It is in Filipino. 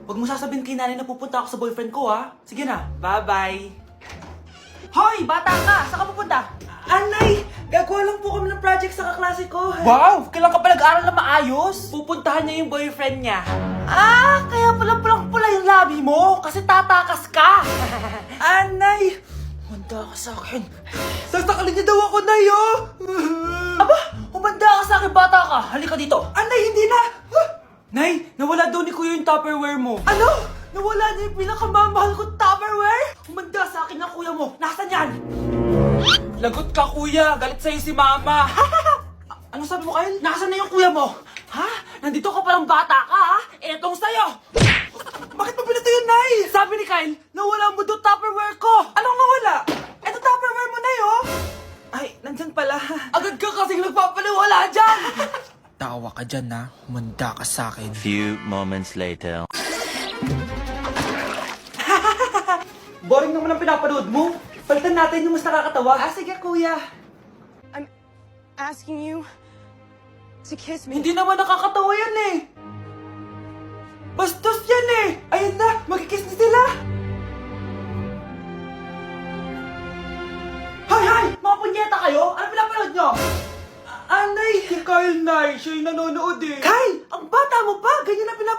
Huwag mo sasabihin kay nanay na pupunta ako sa boyfriend ko, ha? Sige na, bye-bye. Hoy, bata ka! Saan ka pupunta? Anay! Gagawa lang po kami ng project sa kaklase ko. Wow! Kailan ka pa nag-aaral na maayos? Pupuntahan niya yung boyfriend niya. Ah! Kaya pula yung labi mo kasi tatakas ka! Anay! Humanda ka sa akin. Sasakalin niya daw ako, Nay, oh! Aba! Humanda ka sa akin, bata ka! Halika dito! Anay, hindi na! Nay, nawala daw ni Kuya yung Tupperware mo. Ano? Nawala na yung pinakamamahal kong Tupperware? Humanda sa akin ng kuya mo. Nasaan yan? Lagot ka, kuya. Galit sa'yo si mama. Ano sabi mo, Kyle? Nasaan na yung kuya mo? Ha? Nandito ka palang bata ka, ha? Etong sa'yo. Bakit mo pinato yun, Nay? Sabi ni Kyle, nawala mo doon Tupperware ko. Anong nawala? Eto Tupperware mo, Nay, oh. Ay, nandyan pala. Agad ka kasing nagpapaliwala dyan. Tawa ka dyan na, humanda ka sa akin. Few moments later. Boring naman ang pinapanood mo. Palitan natin yung mas nakakatawa. Ah, sige, kuya. I'm asking you to kiss me. Hindi naman nakakatawa yan eh. Bastos yan eh. Ayun na, magkikiss na sila. Hay! Mga punyeta kayo? Ano pinapanood nyo? Anay! Si Kyle, Nay. Siya yung nanonood eh. Kyle! Ang bata mo pa! Ganyan na pinapanood